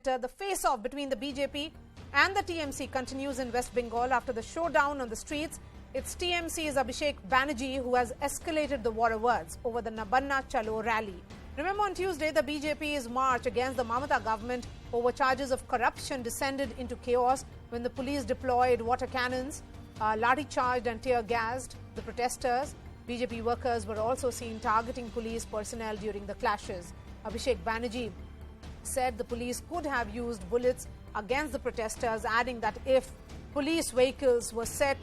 The face-off between the BJP and the TMC continues in West Bengal after the showdown on the streets. It's TMC's Abhishek Banerjee who has escalated the war of words over the Nabanna Chalo rally. Remember, on Tuesday, the BJP's march against the Mamata government over charges of corruption descended into chaos when the police deployed water cannons, lathi charged and tear gassed the protesters. BJP workers were also seen targeting police personnel during the clashes. Abhishek Banerjee said the police could have used bullets against the protesters, adding that if police vehicles were set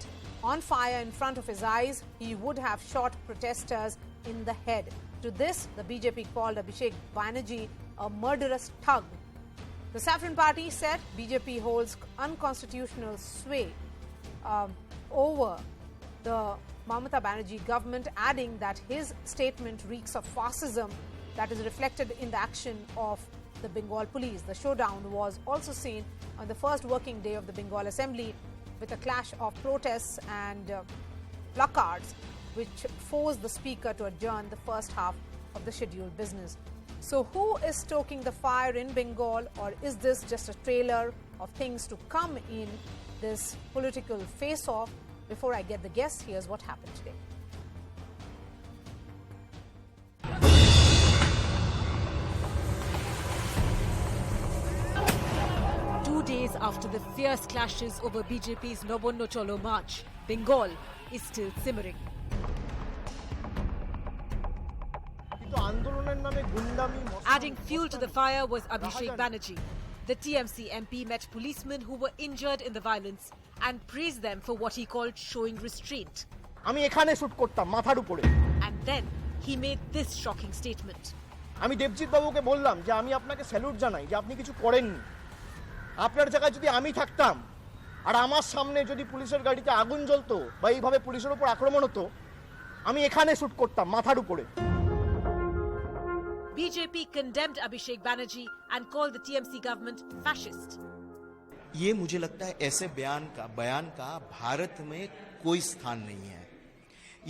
on fire in front of his eyes, he would have shot protesters in the head. To this, the BJP called Abhishek Banerjee a murderous thug. The Saffron Party said BJP holds unconstitutional sway over the Mamata Banerjee government, adding that his statement reeks of fascism that is reflected in the action of the Bengal police. The showdown was also seen on the first working day of the Bengal Assembly with a clash of protests and placards which forced the speaker to adjourn the first half of the scheduled business. So who is stoking the fire in Bengal, or is this just a trailer of things to come in this political face-off? Before I get the guests, here's what happened today. 2 days after the fierce clashes over BJP's Nabanna Chalo march, Bengal is still simmering. Adding fuel to the fire was Abhishek Banerjee. The TMC MP met policemen who were injured in the violence and praised them for what he called showing restraint. And then he made this shocking statement. আমি দেবজিৎ বাবুকে বললাম যে আমি আপনাকে salute জানাই যে আপনি কিছু করেননি। আপনার জায়গায় যদি আমি থাকতাম আর আমার সামনে যদি পুলিশের গাড়িতে আগুন জ্বলতো বা এইভাবে পুলিশের উপর আক্রমণ হতো, আমি এখানে শুট করতাম মাথার উপরে। BJP condemned Abhishek Banerjee and called the TMC government fascist. ये मुझे लगता है ऐसे बयान का भारत में कोई स्थान नहीं है।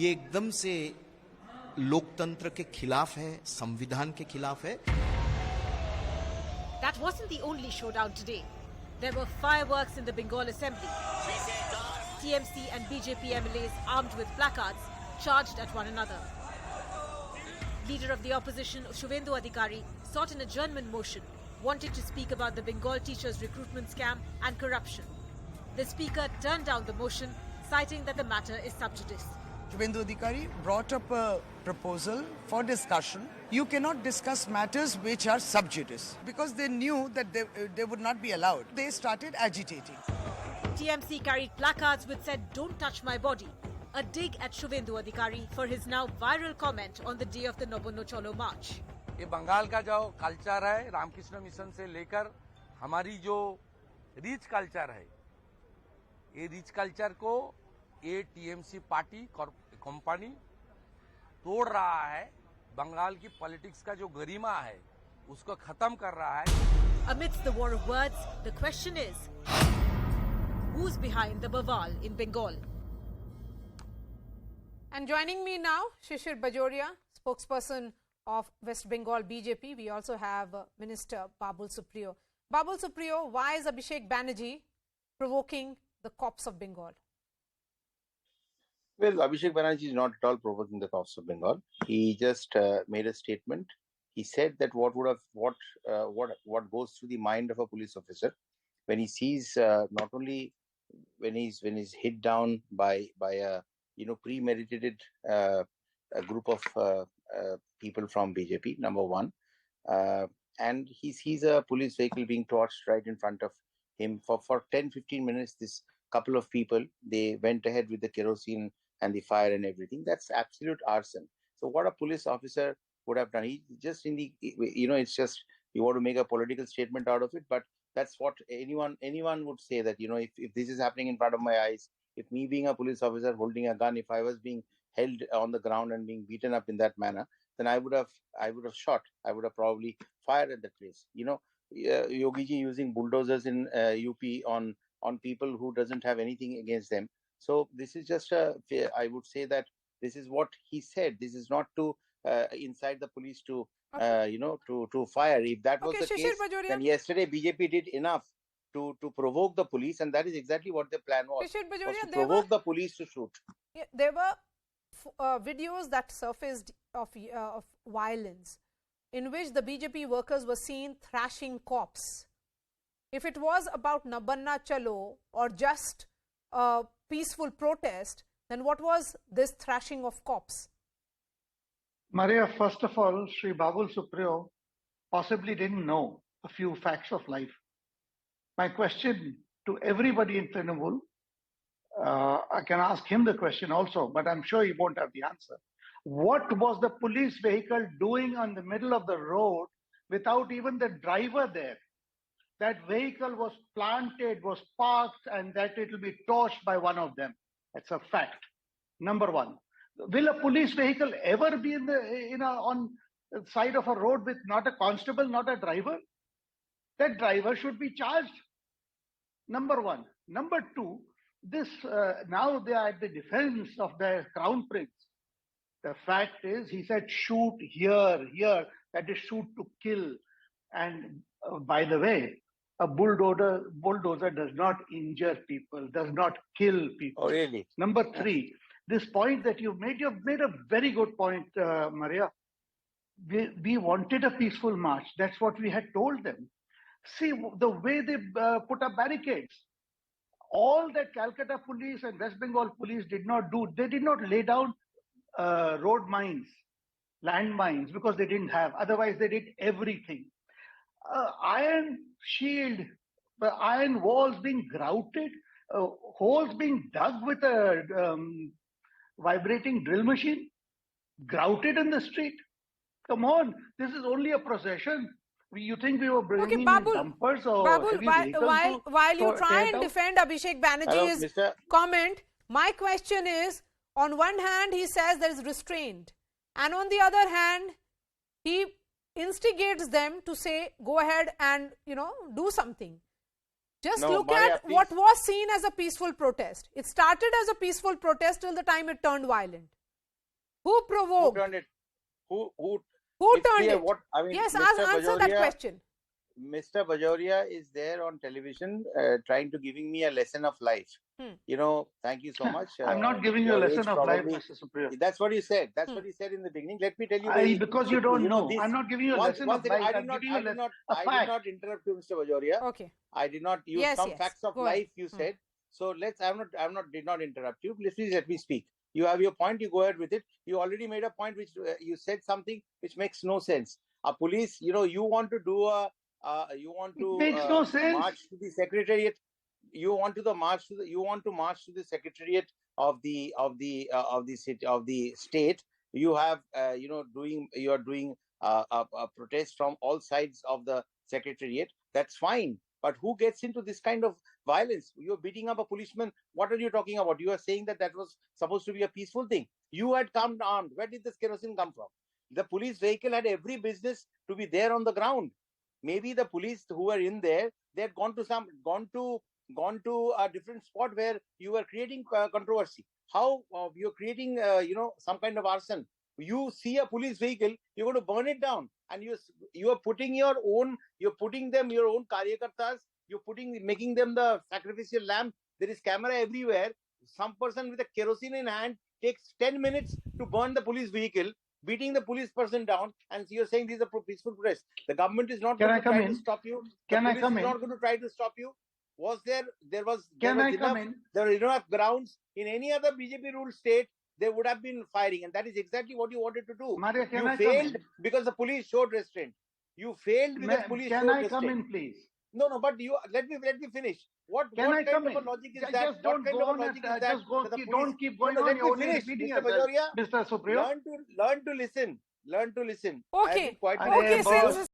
ये एकदम से लोकतंत्र के खिलाफ है, संविधान के खिलाफ है। That wasn't the only showdown today. There were fireworks in the Bengal Assembly. TMC and BJP MLAs armed with placards charged at one another. Leader of the opposition, Shubhendu Adhikari, sought an adjournment motion, wanted to speak about the Bengal teachers' recruitment scam and corruption. The speaker turned down the motion, citing that the matter is sub judice. Shubhendu Adhikari brought up a proposal for discussion. You cannot discuss matters which are sub judice because they knew that they would not be allowed. They started agitating. TMC carried placards which said, "Don't touch my body." A dig at Shubhendu Adhikari for his now viral comment on the day of the Nabanna Chalo march. ये बंगाल का जो culture है, Ramakrishna mission से लेकर हमारी जो rich culture है, ये रिच कल्चर को ये टीएमसी पार्टी कंपनी तोड़ रहा है। बंगाल की पॉलिटिक्स का जो गरिमा है उसको खत्म कर रहा है। Amidst the war of words, the question is, who's behind the Bawal in Bengal? And joining me now, Shishir Bajoria, spokesperson of West Bengal BJP. We also have Minister Babul Supriyo. Babul Supriyo, why is Abhishek Banerjee provoking the cops of Bengal? Well, Abhishek Banerjee is not at all provoking the cops of Bengal. He just made a statement. He said that what goes through the mind of a police officer when he sees not only when he's hit down by a premeditated a group of people from BJP, number one, and he sees a police vehicle being torched right in front of him for 10-15 minutes. This couple of people, they went ahead with the kerosene and the fire and everything. That's absolute arson. So what a police officer would have done, he just it's just you want to make a political statement out of it, but that's what anyone would say, that if this is happening in front of my eyes, if me being a police officer holding a gun, if I was being held on the ground and being beaten up in that manner, then I would have shot. I would have probably fired at the place. Yogi ji using bulldozers in UP on people who doesn't have anything against them. So this is just I would say that this is what he said. This is not to incite the police to to fire. If that was Okay, the Shishir case, Bajoria. then yesterday BJP did enough to provoke the police, and that is exactly what the plan was. Shishir Was Bajoria, to provoke the police to shoot. there were videos that surfaced of violence in which the BJP workers were seen thrashing cops. If it was about Nabanna Chalo or just a peaceful protest, then what was this thrashing of cops? Maria, first of all, Sri Babul Supriyo possibly didn't know a few facts of life. My question to everybody in Trinamool, I can ask him the question also, but I'm sure he won't have the answer. What was the police vehicle doing on the middle of the road without even the driver there? That vehicle was planted, was parked, and that it will be torched by one of them. That's a fact. Number one. Will a police vehicle ever be on the side of a road with not a constable, not a driver? That driver should be charged. Number one. Number two, this now they are at the defense of their crown prince. The fact is, he said, shoot here, that is shoot to kill. And by the way, a bulldozer does not injure people, does not kill people. Oh, really? Number three, this point that you've made a very good point, Maria. We wanted a peaceful march. That's what we had told them. See the way they put up barricades. All that Calcutta police and West Bengal police did not do. They did not lay down road mines, land mines, because they didn't have. Otherwise, they did everything. Iron shield, iron walls being grouted, holes being dug with a vibrating drill machine, grouted in the street. Come on, this is only a procession. You think we were bringing in dumpers or Babul, heavy vehicles while you try and defend Abhishek Banerjee's comment, my question is, on one hand, he says there is restraint, and on the other hand, he instigates them to say, go ahead and, do something. Just look at what was seen as a peaceful protest. It started as a peaceful protest till the time it turned violent. Who provoked? Who turned it? Who turned it? Yes, answer that question. Mr. Bajoria is there on television trying to giving me a lesson of life. Thank you so much. I'm not giving you a lesson of life, Mr. Supriyo. That's what you said. That's what you said in the beginning. Let me tell you. Because you don't know. I'm not giving you a lesson of life. I did not interrupt you, Mr. Bajoria. Okay. I did not use some facts of life you said. So did not interrupt you. Please let me speak. You have your point, you go ahead with it. You already made a point which you said something which makes no sense. A police, you want to do makes no sense. March to the secretariat. You want to march to the secretariat of the city, of the state. You have you are doing a protest from all sides of the secretariat. That's fine. But who gets into this kind of violence? You're beating up a policeman. What are you talking about? You are saying that was supposed to be a peaceful thing. You had come armed. Where did this kerosene come from? The police vehicle had every business to be there on the ground. Maybe the police who were in there, they had gone to a different spot where you were creating controversy. How you're creating some kind of arson? You see a police vehicle, you're going to burn it down, and you are putting your own karyakartas, making them the sacrificial lamb. There is camera everywhere. Some person with a kerosene in hand takes 10 minutes to burn the police vehicle, beating the police person down, and you're saying these are peaceful protests. The government is not going to try to stop you. The police is not going to try to stop you. There were enough grounds in any other BJP ruled state. They would have been firing, and that is exactly what you wanted to do. Maria, you failed because the police showed restraint. You failed because police showed restraint. Can I come in, please? No, but let me finish. What kind of a logic is that? What kind of a logic is that? Don't keep going on. Let me finish, Mr. Bajoria. Mr. Supriyo. Learn to listen. Okay. I have been quite Okay, since